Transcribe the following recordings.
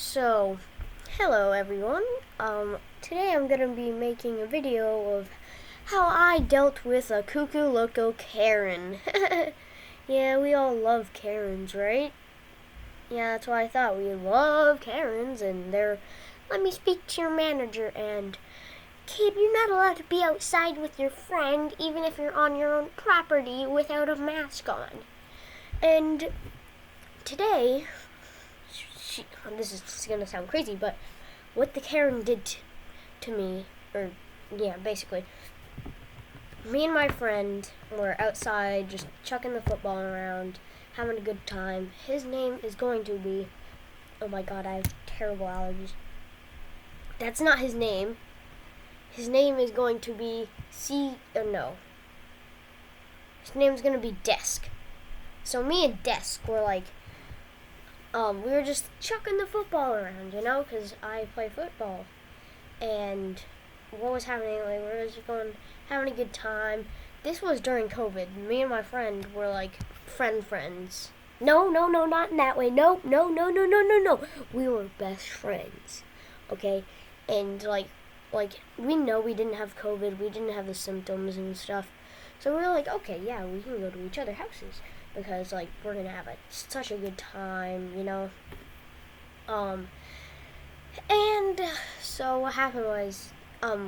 So, hello everyone. Today I'm gonna be making a video of how I dealt with a cuckoo loco Karen. Yeah, we all love Karens, right? Yeah, that's why I thought we love Karens, and let me speak to your manager, and kid, you're not allowed to be outside with your friend, even if you're on your own property without a mask on. And today, this is gonna sound crazy, but what the Karen did to me, or yeah, basically, me and my friend were outside just chucking the football around, having a good time. His name is going to be, oh my god, I have terrible allergies. That's not his name. His name is going to be no. His name's gonna be Desk. So me and Desk were like, we were just chucking the football around, because I play football. And what was happening? Like, we were just having a good time. This was during COVID. Me and my friend were like friends. No, not in that way. No. We were best friends, okay? And like we know we didn't have COVID. We didn't have the symptoms and stuff. So we were like, okay, yeah, we can go to each other's houses because like we're gonna have such a good time, And so what happened was,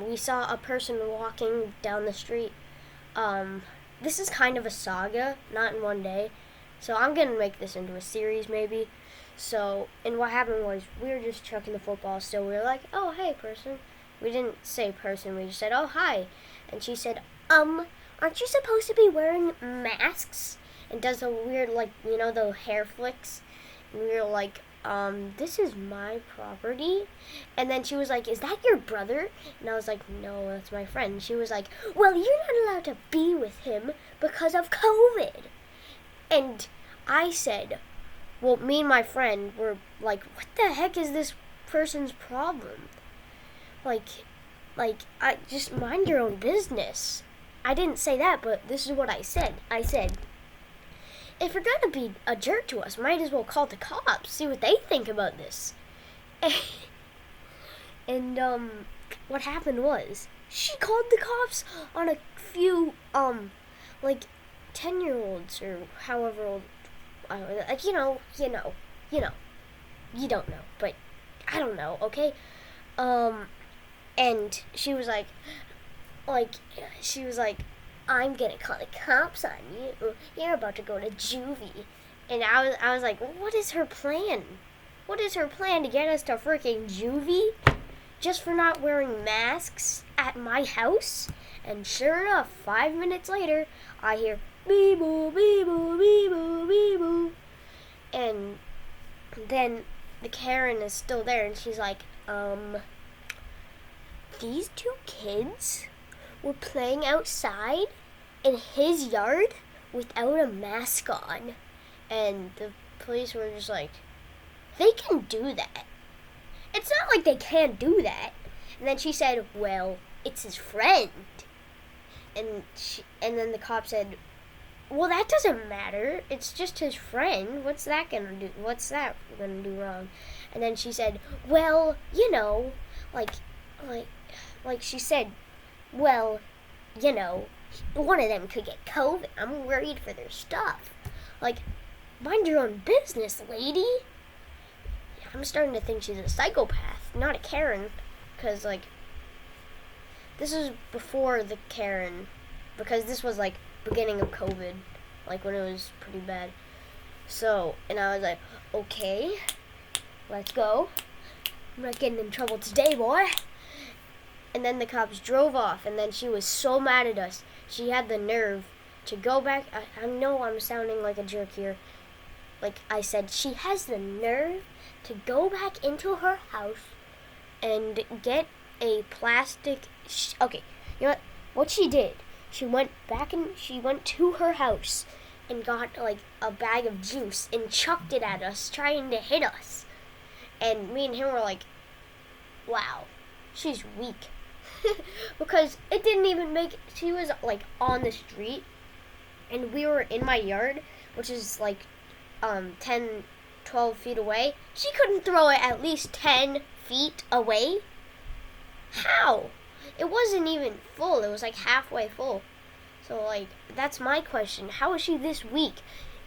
we saw a person walking down the street. This is kind of a saga, not in one day. So I'm gonna make this into a series maybe. So, and what happened was, we were just chucking the football still. We were like, oh, hey, person. We didn't say person, we just said, oh, hi. And she said, aren't you supposed to be wearing masks? And does a weird, the hair flicks. And we were like, this is my property. And then she was like, is that your brother? And I was like, no, that's my friend. She was like, well, you're not allowed to be with him because of COVID. And I said, well, me and my friend were like, what the heck is this person's problem? I just mind your own business. I didn't say that, but this is what I said. I said, if you're gonna be a jerk to us, might as well call the cops, see what they think about this. And what happened was, she called the cops on a few 10-year-olds or however old, you don't know, but I don't know, okay? And she was like, I'm gonna call the cops on you. You're about to go to juvie. And I was like, what is her plan? What is her plan to get us to freaking juvie? Just for not wearing masks at my house? And sure enough, 5 minutes later, I hear bee-boo, bee-boo, bee-boo, bee-boo. And then the Karen is still there, and she's like, these two kids were playing outside in his yard without a mask on. And the police were just like, they can do that. It's not like they can't do that. And then she said, well, it's his friend. And then the cop said, well, that doesn't matter. It's just his friend. What's that gonna do? What's that gonna do wrong? And then she said, well, she said, well, one of them could get COVID. I'm worried for their stuff. Mind your own business, lady. I'm starting to think she's a psychopath, not a Karen. Because, this is before the Karen. Because this was, beginning of COVID. When it was pretty bad. So, and I was like, okay, let's go. I'm not getting in trouble today, boy. And then the cops drove off, and then she was so mad at us. She had the nerve to go back. I know I'm sounding like a jerk here. I said, she has the nerve to go back into her house and get a plastic... Okay, you know what? What she did, she went back and she went to her house and got, a bag of juice and chucked it at us, trying to hit us. And me and him were like, wow, she's weak. Because it didn't even make... She was, on the street, and we were in my yard, which is, 10, 12 feet away. She couldn't throw it at least 10 feet away? How? It wasn't even full. It was like halfway full. So, like, that's my question. How is she this weak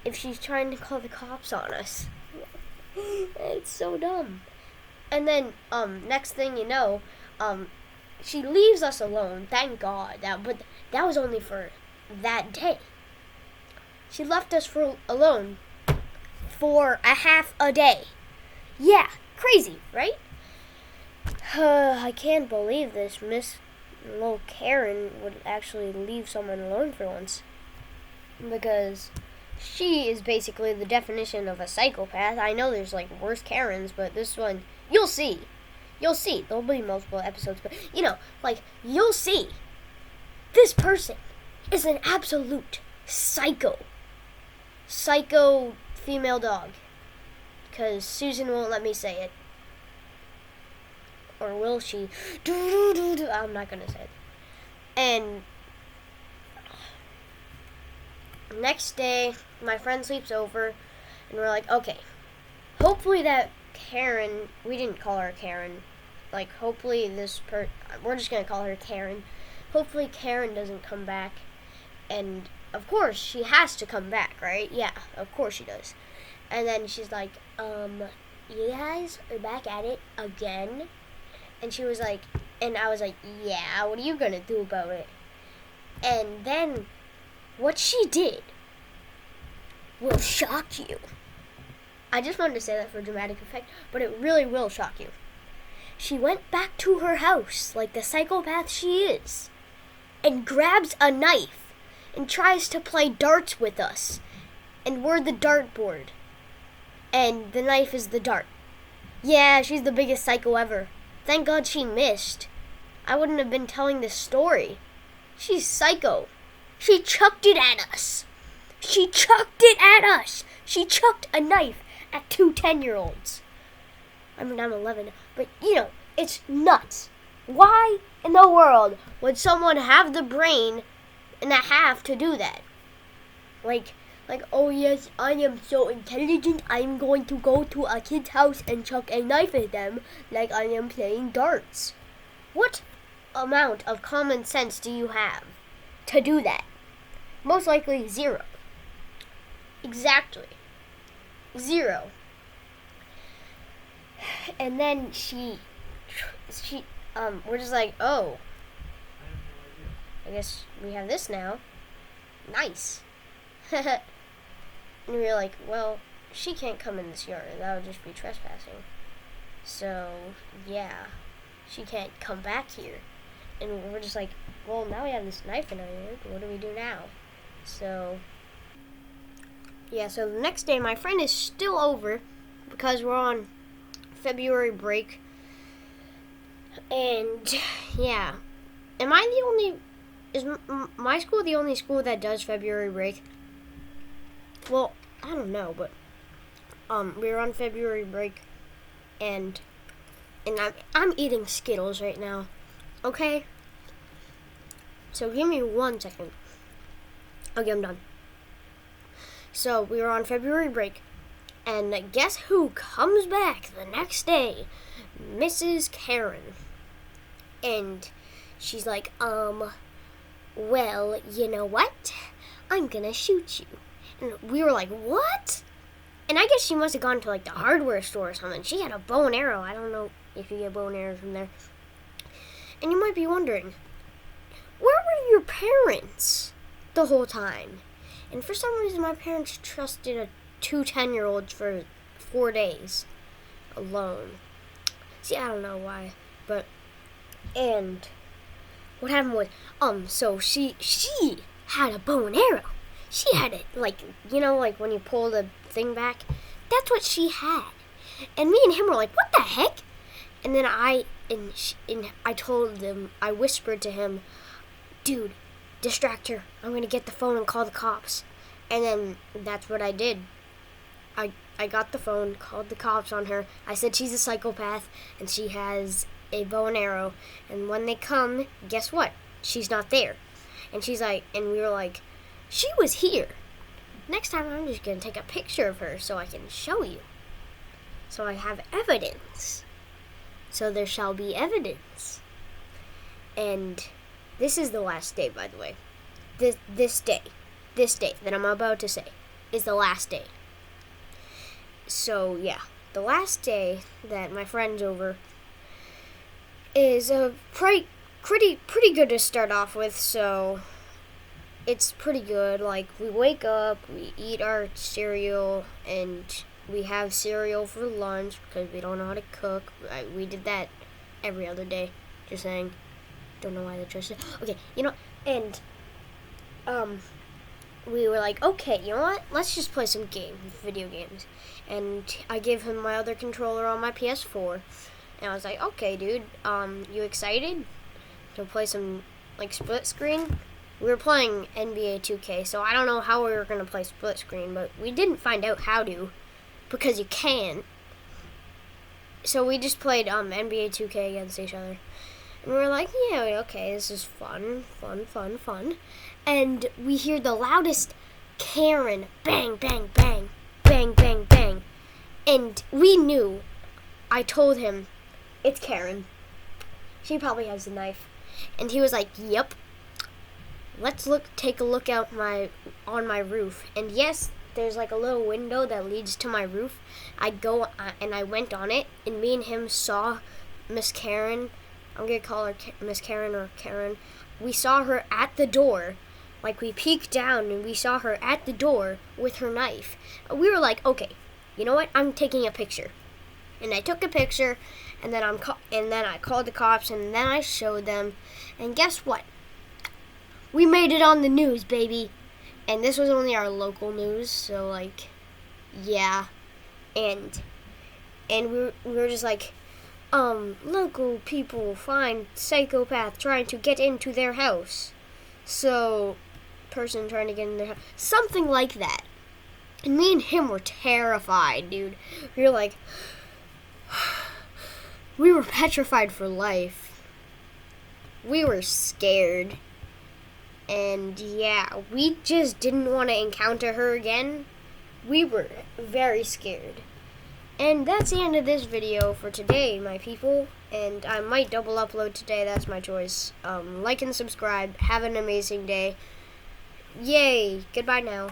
if she's trying to call the cops on us? It's so dumb. And then, next thing you know, she leaves us alone. Thank God. But that was only for that day. She left us alone for a half a day. Yeah, crazy, right? I can't believe this. Miss Little Karen would actually leave someone alone for once. Because she is basically the definition of a psychopath. I know there's like worse Karens, but this one, you'll see. You'll see. There'll be multiple episodes, but you'll see. This person is an absolute psycho. Psycho female dog. Because Susan won't let me say it. Or will she? I'm not going to say it. And next day, my friend sleeps over, and we're like, okay, hopefully that Karen, we didn't call her Karen, like, hopefully we're just going to call her Karen. Hopefully Karen doesn't come back, and of course, she has to come back, right? Yeah, of course she does. And then she's like, you guys are back at it again? And she was like, and I was like, yeah, what are you going to do about it? And then what she did will shock you. I just wanted to say that for dramatic effect, but it really will shock you. She went back to her house like the psychopath she is and grabs a knife and tries to play darts with us. And we're the dartboard. And the knife is the dart. Yeah, she's the biggest psycho ever. Thank God she missed. I wouldn't have been telling this story. She's psycho. She chucked it at us. She chucked it at us. She chucked a knife at 2 10-year-olds. I mean, I'm 11, but, it's nuts. Why in the world would someone have the brain and a half to do that? Like, oh yes, I am so intelligent, I'm going to go to a kid's house and chuck a knife at them like I am playing darts. What amount of common sense do you have to do that? Most likely 0. Exactly. 0. And then she, we're just like, oh, I guess we have this now. Nice. And we were like, well, she can't come in this yard. That would just be trespassing. So, yeah, she can't come back here. And we're just like, well, now we have this knife in our yard. What do we do now? So, yeah, so the next day, my friend is still over because we're on February break. And, yeah. Am I the only... Is my school the only school that does February break? Well, I don't know, but we were on February break, and I'm eating Skittles right now. Okay? So give me 1 second. Okay, I'm done. So we were on February break, and guess who comes back the next day? Mrs. Karen. And she's like, well, you know what? I'm gonna shoot you. And we were like, what? And I guess she must have gone to, like, the hardware store or something. She had a bow and arrow. I don't know if you get bow and arrows from there. And you might be wondering, where were your parents the whole time? And for some reason, my parents trusted 2 10-year-olds for 4 days alone. See, I don't know why, but, and what happened was, so she had a bow and arrow. She had it, like when you pull the thing back. That's what she had. And me and him were like, what the heck? And then I told him, I whispered to him, dude, distract her. I'm going to get the phone and call the cops. And then that's what I did. I got the phone, called the cops on her. I said she's a psychopath and she has a bow and arrow. And when they come, guess what? She's not there. And she's like, and we were like, she was here. Next time I'm just going to take a picture of her so I can show you. So I have evidence. So there shall be evidence. And this is the last day, by the way. This day that I'm about to say is the last day. So yeah, the last day that my friend's over is pretty good to start off with. So it's pretty good. Like, we wake up, we eat our cereal, and we have cereal for lunch because we don't know how to cook. We did that every other day. Just saying. Don't know why the church said. Okay, and we were like, okay, you know what? Let's just play some video games. And I gave him my other controller on my PS4. And I was like, okay, dude, you excited to play some, like, split screen? We were playing NBA 2K, so I don't know how we were going to play split screen, but we didn't find out how to, because you can't. So we just played NBA 2K against each other. And we were like, yeah, okay, this is fun. And we hear the loudest Karen, bang, bang, bang, bang, bang, bang. And we knew, I told him, it's Karen. She probably has a knife. And he was like, yep. Let's take a look out on my roof. And yes, there's like a little window that leads to my roof. I went on it, and me and him saw Miss Karen. I'm gonna call her Miss Karen or Karen. We saw her at the door. Like, we peeked down and we saw her at the door with her knife. We were like, okay, you know what? I'm taking a picture. And I took a picture, and then I called the cops, and then I showed them. And guess what? We made it on the news, baby. And this was only our local news, so, like, yeah. And we were just like, local people find psychopath trying to get into their house. So, person trying to get in their house. Something like that. And me and him were terrified, dude. We were like, we were petrified for life. We were scared. And yeah, we just didn't want to encounter her again. We were very scared. And that's the end of this video for today, my people. And I might double upload today, that's my choice. Like and subscribe. Have an amazing day. Yay! Goodbye now.